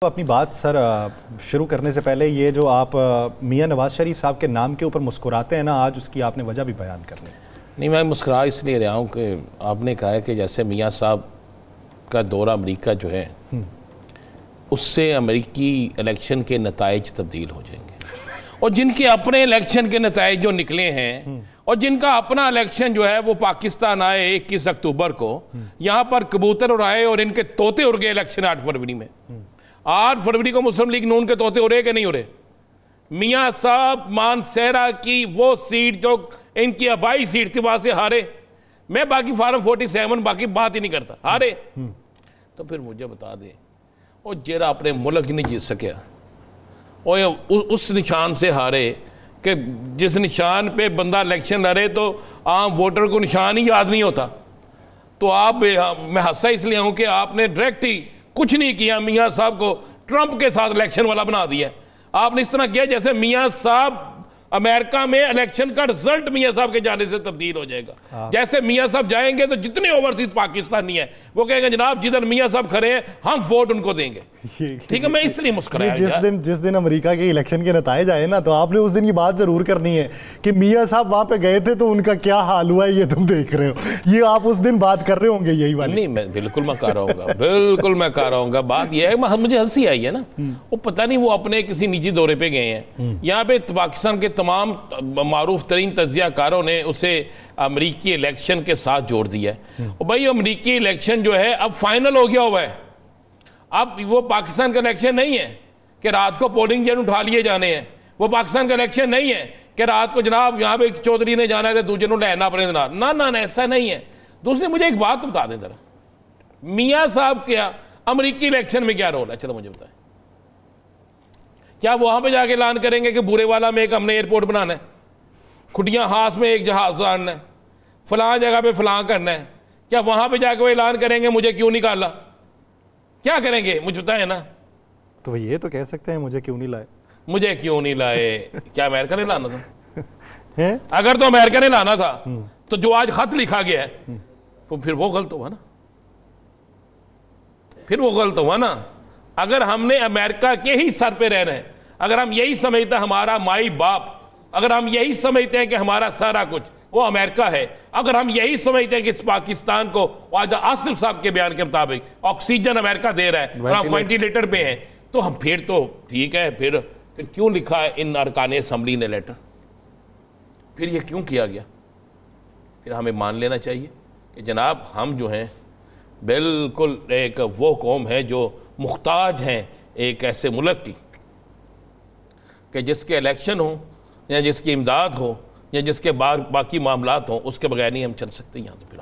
अपनी बात सर शुरू करने से पहले ये जो आप मियां नवाज शरीफ साहब के नाम के ऊपर मुस्कुराते हैं ना, आज उसकी आपने वजह भी बयान करनी। नहीं, मैं मुस्कुरा इसलिए रहा हूँ कि आपने कहा है कि जैसे मियां साहब का दौरा अमेरिका जो है उससे अमेरिकी इलेक्शन के नताइज तब्दील हो जाएंगे, और जिनके अपने इलेक्शन के नताइज जो निकले हैं और जिनका अपना इलेक्शन जो है वो पाकिस्तान आए 21 अक्टूबर को, यहाँ पर कबूतर उड़ाए और इनके तोते उड़ गए इलेक्शन 8 फरवरी में। 8 फरवरी को मुस्लिम लीग नून के तोते उड़े कि नहीं उड़े? मियां साहब मानसेरा की वो सीट जो इनकी आबाई सीट थी वहां से हारे। मैं बाकी फार्म 47 बाकी बात ही नहीं करता, हारे। तो फिर मुझे बता दे, और जेरा अपने मुल्क नहीं जीत सके और उस निशान से हारे कि जिस निशान पे बंदा इलेक्शन लड़े तो आम वोटर को निशान ही याद नहीं होता। तो आप, मैं हंसा इसलिए हूं कि आपने डायरेक्ट ही कुछ नहीं किया, मियां साहब को ट्रंप के साथ इलेक्शन वाला बना दिया। आपने इस तरह किया जैसे मियां साहब अमेरिका में इलेक्शन का रिजल्ट मियां साहब के जाने से तब्दील हो जाएगा। जैसे मियां साहब जाएंगे तो जितने ओवरसीज पाकिस्तानी है वो कहेंगे जनाब जिधर मियां साहब खड़े हैं हम वोट उनको देंगे। ठीक है, मैं इसलिए मुस्कुराया। जिस दिन अमेरिका के इलेक्शन के नताइज आए ना, तो आपने उस दिन ये बात जरूर करनी है कि मियां साहब वहां पे गए थे तो उनका क्या हाल हुआ है, ये तुम देख रहे हो। ये आप उस दिन बात कर रहे होंगे यही वाली। नहीं, मैं बिल्कुल मैं कर रहा हूँ, बिल्कुल मैं कर रहा हूँ। बात यह है, मुझे हंसी आई है ना, वो पता नहीं वो अपने किसी निजी दौरे पे गए हैं। यहाँ पे पाकिस्तान के तमाम मारूफ तरीन तजियाकारों ने उसे अमरीकी इलेक्शन के साथ जोड़ दिया है। और भाई अमरीकी इलेक्शन जो है अब फाइनल हो गया हुआ है। अब वो पाकिस्तान का इलेक्शन नहीं है कि रात को पोलिंग एजेंट उठा लिए जाने हैं। वो पाकिस्तान का इलेक्शन नहीं है कि रात को जनाब यहाँ पे चौधरी ने जाना है तो दूसरे ने लेना पड़े ना ना ना, ऐसा नहीं है। दूसरे मुझे एक बात बता दें जरा, मियाँ साहब क्या अमरीकी इलेक्शन में क्या रोल है? चलो मुझे बताएं, क्या वहां पे जाके ऐलान करेंगे कि बुरेवाला में एक हमने एयरपोर्ट बनाना है, खुटियां हास में एक जहाज उतारना है, फलां जगह पे फलां करना है? क्या वहां पे जाके वो ऐलान करेंगे मुझे क्यों निकाला? क्या करेंगे मुझे बताएं ना। तो ये तो कह सकते हैं मुझे क्यों नहीं लाए, मुझे क्यों नहीं लाए। क्या अमेरिका ने लाना था? है? अगर तो अमेरिका ने लाना था तो जो आज खत लिखा गया है तो फिर वो गलत हुआ ना, फिर वो गलत हुआ ना। अगर हमने अमेरिका के ही सर पे रहना है, अगर हम यही समझते हैं हमारा माई बाप, अगर हम यही समझते हैं कि हमारा सारा कुछ वो अमेरिका है, अगर हम यही समझते हैं कि इस पाकिस्तान को आज आसिफ साहब के बयान के मुताबिक ऑक्सीजन अमेरिका दे रहा है और हम वेंटिलेटर पे हैं, तो हम फिर तो ठीक है। फिर क्यों लिखा है इन अरकान असम्बली ने लेटर? फिर ये क्यों किया गया? फिर हमें मान लेना चाहिए कि जनाब हम जो हैं बिल्कुल एक वो कौम है जो मुख्ताज हैं एक ऐसे मुल्क की कि जिसके इलेक्शन हो या जिसकी इमदाद हो या जिसके बाकी मामलात हों, उसके बगैर नहीं हम चल सकते यहाँ। तो फिर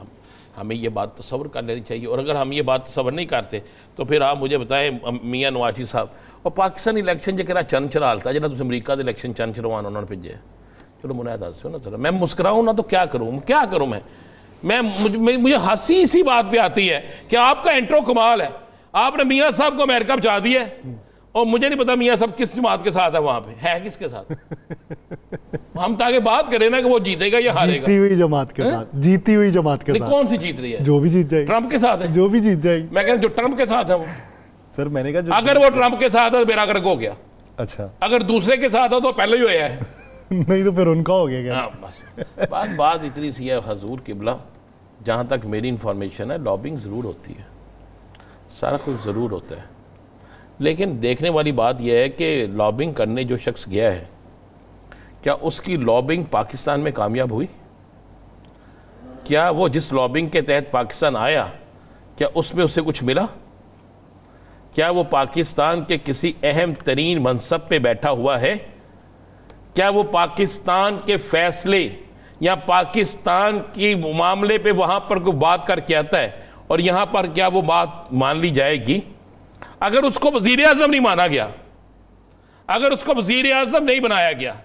हमें ये बात तस्वर कर लेनी चाहिए। और अगर हम ये बात तस्वर नहीं करते तो फिर आप मुझे बताएं मियाँ नवाज शरीफ साहब और पाकिस्तान इलेक्शन जो चंद चलाता है, जो तुम अमरीका के इलेक्शन चंद चलवाना उन्होंने भेजे। चलो मुनाद दस ना, चलो मैं मुस्कुराऊँ ना तो क्या करूँ, क्या करूँ मैं मुझे हंसी इसी बात पे आती है कि आपका इंट्रो कमाल है। आपने मियाँ साहब को अमेरिका पहुंचा दिया है और मुझे नहीं पता मियाँ साहब किस जमात के साथ है, वहां पे है किसके साथ। हम ताकि बात करें ना कि वो जीतेगा या हारेगा। जीती हुई जमात के साथ, जीती हुई जमात के साथ। कौन सी जीत रही है? जो भी जीत जाएगी। ट्रंप के साथ है, जो भी जीत जाएगी। मैं कहता जो ट्रंप के साथ है वो। सर मैंने कहा अगर वो ट्रंप के साथ है तो मेरा गर्क हो गया। अच्छा, अगर दूसरे के साथ हो तो पहले ही होया है। नहीं तो फिर उनका हो गया क्या? बस बात इतनी सी है हजूर किबला, जहाँ तक मेरी इंफॉर्मेशन है लॉबिंग ज़रूर होती है, सारा कुछ ज़रूर होता है। लेकिन देखने वाली बात यह है कि लॉबिंग करने जो शख्स गया है, क्या उसकी लॉबिंग पाकिस्तान में कामयाब हुई? क्या वो जिस लॉबिंग के तहत पाकिस्तान आया, क्या उसमें उसे कुछ मिला? क्या वो पाकिस्तान के किसी अहम तरीन मनसब पे बैठा हुआ है? क्या वो पाकिस्तान के फैसले या पाकिस्तान के मामले पे वहाँ पर कोई बात करके आता है और यहाँ पर क्या वो बात मान ली जाएगी? अगर उसको वज़ीर आज़म नहीं माना गया, अगर उसको वज़ीर आज़म नहीं बनाया गया,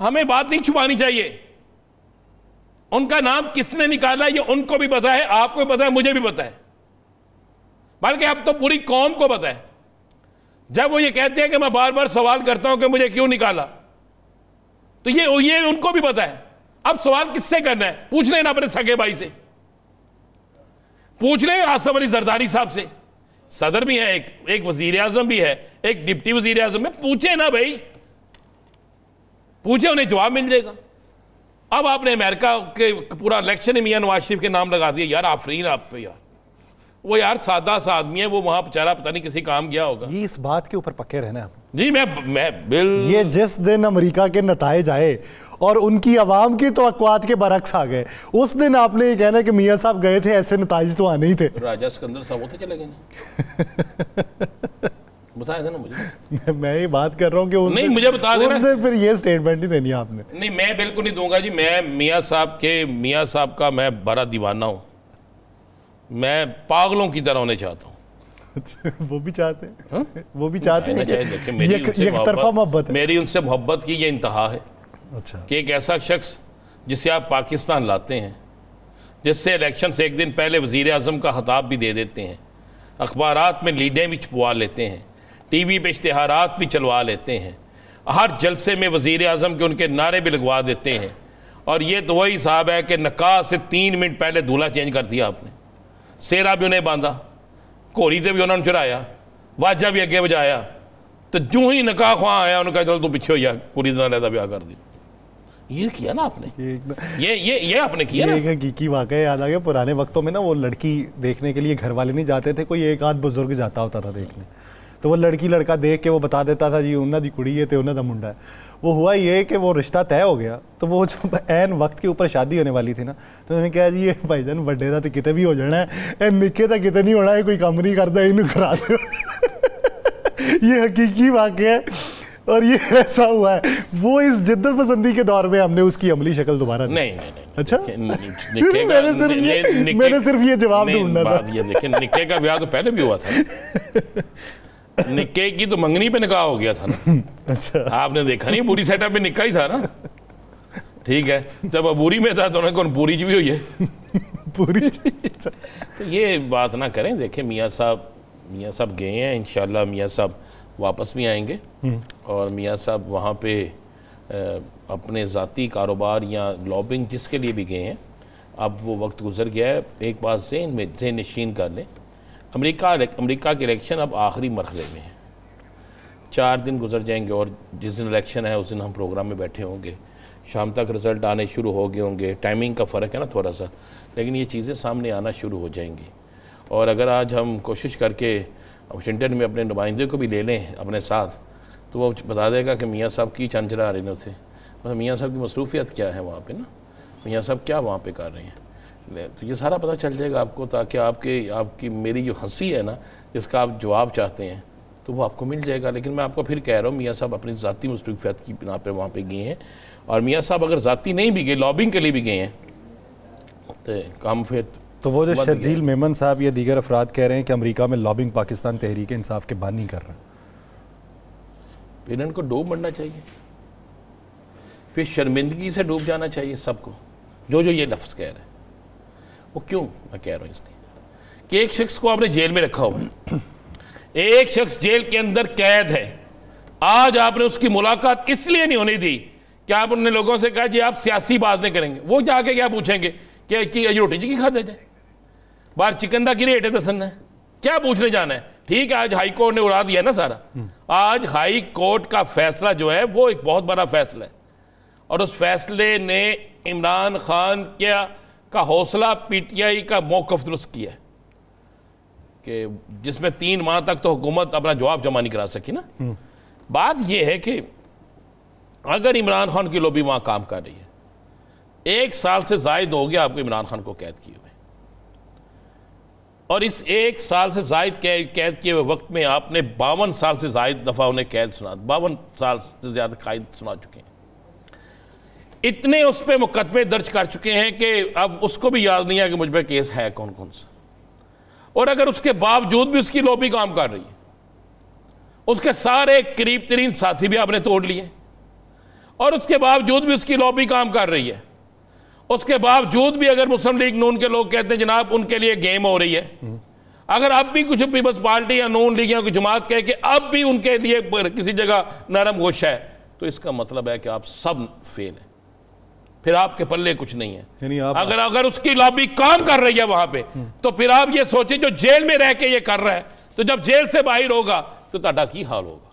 हमें बात नहीं छुपानी चाहिए। उनका नाम किसने निकाला ये उनको भी पता है, आपको भी पता है, मुझे भी पता है, बल्कि अब तो पूरी कौम को पता है। जब वो ये कहते हैं कि मैं बार बार सवाल करता हूं कि मुझे क्यों निकाला, तो ये उनको भी पता है। अब सवाल किससे करना है? पूछ लेना अपने सगे भाई से, पूछ लें आसिफ अली जरदारी साहब से सदर भी है, एक वजीर आजम भी है, एक डिप्टी वजीर आजम है। पूछे ना भाई, पूछे, उन्हें जवाब मिल जाएगा। अब आपने अमेरिका के पूरा इलेक्शन ही मियां नवाज शरीफ के नाम लगा दिया। यार आफरीन आप पे यार, वो यार सादा सा आदमी है, वो वहां बेचारा पता नहीं किसी काम गया होगा। ये इस बात के ऊपर पक्के रहना आप जी। मैं बिल ये जिस दिन अमेरिका के नताइज आए और उनकी आवाम की तवक्कुआत के बरक्स आ गए, उस दिन आपने ये कहना कि मियां साहब गए थे, ऐसे नताइज तो आने ही थे। राजा सिकंदर साहब होते चले गए ना। बताया था ना मुझे। मैं ये बात कर रहा हूँ कि उस नहीं, दिन, मुझे बता देना। उस दिन फिर ये स्टेटमेंट ही देनी है आपने। नहीं, मैं बिल्कुल नहीं दूंगा जी। मैं मियां साहब का मैं बड़ा दीवाना हूँ। मैं पागलों की तरह होने चाहता हूँ। वो भी चाहते हैं, वो भी चाहते हैं। देखिए, मेरी उनसे मोहब्बत की ये इंतहा है। अच्छा, कि एक ऐसा शख्स जिसे आप पाकिस्तान लाते हैं, जिससे इलेक्शन से एक दिन पहले वज़ीर आज़म का खिताब भी दे देते हैं, अखबारात में लीडें भी छपवा लेते हैं, टीवी पे इश्तिहारात भी चलवा लेते हैं, हर जलसे में वज़ीर आज़म के उनके नारे भी लगवा देते हैं। और ये तो वही साहब है कि निकाह से 3 मिनट पहले दूल्हा चेंज कर दिया आपने, सेरा भी उन्हें बांधा, घोड़ी से भी उन्होंने चढ़ाया, वाजा भी अगे बजाया, तो जो ही निकाह ख्वाह आया उन्होंने कहा चलो तू पीछे हो जा, पूरी तरह लहदा ब्याह कर दी। ये किया ना आपने, ये आपने किया ना। एक हकीकी वाकया याद आ गया। पुराने वक्तों में ना वो लड़की देखने के लिए घर वाले नहीं जाते थे, कोई एक आध बुजुर्ग जाता होता था देखने, तो वो लड़की लड़का देख के वो बता देता था जी उन्होंने दी कुड़ी है तो उन्होंने दा मुंडा है। वो हुआ ये कि वो रिश्ता तय हो गया, तो वो जो ऐन वक्त के ऊपर शादी होने वाली थी ना, तो उन्होंने कहा जी ये भाईजान बड्डे का तो कितने भी हो जाना है, निके का कितने नहीं होना है, कोई काम नहीं करता, इन्हें करा दो। ये हकीकी वाकया है और ये ऐसा हुआ है। वो इस जिद्दत पसंदी के दौर में हमने उसकी अमली शक्ल दोबारा नहीं। अच्छा, मैंने सिर्फ ये जवाब ढूंढना था। ये देखिए, निक्के का ब्याह तो पहले भी हुआ था। निक्के की तो मंगनी पे निकाह हो गया था ना। अच्छा, आपने देखा नहीं, पूरी सेटअप में निक्का ही था ना। ठीक है, जब अबूरी में था तो उन्हें कौन पूरी भी हुई है। पूरी। तो ये बात ना करें। देखें, मियाँ साहब गए हैं, इंशाल्लाह मियाँ साहब वापस भी आएंगे और मियाँ साहब वहाँ पे अपने ज़ाती कारोबार या लॉबिंग जिसके लिए भी गए हैं, अब वो वक्त गुजर गया है। एक बात से नशीन कर लें, अमेरिका के इलेक्शन अब आखिरी मरहले में है। 4 दिन गुजर जाएंगे और जिस दिन इलेक्शन है उस दिन हम प्रोग्राम में बैठे होंगे, शाम तक रिज़ल्ट आने शुरू हो गए होंगे। टाइमिंग का फ़र्क है ना थोड़ा सा, लेकिन ये चीज़ें सामने आना शुरू हो जाएंगी। और अगर आज हम कोशिश करके वाशिंगटन में अपने नुमाइंदे को भी ले लें अपने साथ, तो वो बता देगा कि मियाँ साहब की चंचरा रहे थे, मतलब मियाँ साहब की मसरूफियत क्या है वहाँ पे ना, मियाँ साहब क्या वहाँ पे कर रहे हैं, तो ये सारा पता चल जाएगा आपको, ताकि आपकी मेरी जो हंसी है ना, जिसका आप जवाब चाहते हैं, तो वो आपको मिल जाएगा। लेकिन मैं आपको फिर कह रहा हूँ, मियाँ साहब अपनी ज़ाती मसरूफियत की बिना पर वहाँ पर गए हैं। और मियाँ साहब अगर ज़ाती नहीं भी गए, लॉबिंग के लिए भी गए हैं, तो काम फिर तो वो जो शर्जील मेमन साहब या दीगर अफराद कह रहे हैं कि अमेरिका में लॉबिंग पाकिस्तान तहरीक इंसाफ के बाद नहीं कर रहा, फिर इनको डूब मरना चाहिए, फिर शर्मिंदगी से डूब जाना चाहिए सबको, जो ये लफ्ज़ कह रहे हैं। वो क्यों मैं कह रहा हूँ इसलिए कि एक शख्स को आपने जेल में रखा हुआ है, एक शख्स जेल के अंदर कैद है। आज आपने उसकी मुलाकात इसलिए नहीं होनी थी कि आप उन लोगों से कहा जी आप सियासी बात नहीं करेंगे। वो जाके क्या पूछेंगे कि रोटी जी की खा दे जाए, बाहर चिकन दा की रेट है दसन है, क्या पूछने जाना है। ठीक है, आज हाई कोर्ट ने उड़ा दिया ना सारा। आज हाई कोर्ट का फैसला जो है वो एक बहुत बड़ा फैसला है, और उस फैसले ने इमरान खान का हौसला पीटीआई का मौक़िफ़ दुरुस्त किया है कि जिसमें 3 माह तक तो हुकूमत अपना जवाब जमा नहीं करा सकी ना। बात यह है कि अगर इमरान खान की लॉबी वहाँ काम कर रही है, 1 साल से ज़ायद हो गया आपको इमरान खान को कैद किए हुए, और इस 1 साल से ज़ायद कैद किए हुए वक्त में आपने 52 साल से ज़ायद दफ़ा उन्हें कैद सुना, 52 साल से ज़्यादा कैद सुना चुके हैं। इतने उस पर मुकदमे दर्ज कर चुके हैं कि अब उसको भी याद नहीं है कि मुझ पर केस है कौन कौन सा। और अगर उसके बावजूद भी उसकी लॉबी काम कर रही है, उसके सारे करीब तरीन साथी भी आपने तोड़ लिए, और उसके बावजूद भी उसकी लॉबी काम कर रही है, उसके बावजूद भी अगर मुस्लिम लीग नून के लोग कहते हैं जनाब उनके लिए गेम हो रही है, अगर अब भी कुछ पीपल्स पार्टी या नून लीग या कोई जमात कहे कि अब भी उनके लिए किसी जगह नरम गोश है, तो इसका मतलब है कि आप सब फेल है, फिर आपके पल्ले कुछ नहीं है। यानी अगर उसकी लॉबी काम कर रही है वहां पे, तो फिर आप ये सोचें जो जेल में रह के ये कर रहा है, तो जब जेल से बाहर होगा तो ਤੁਹਾਡਾ ਕੀ हाल होगा।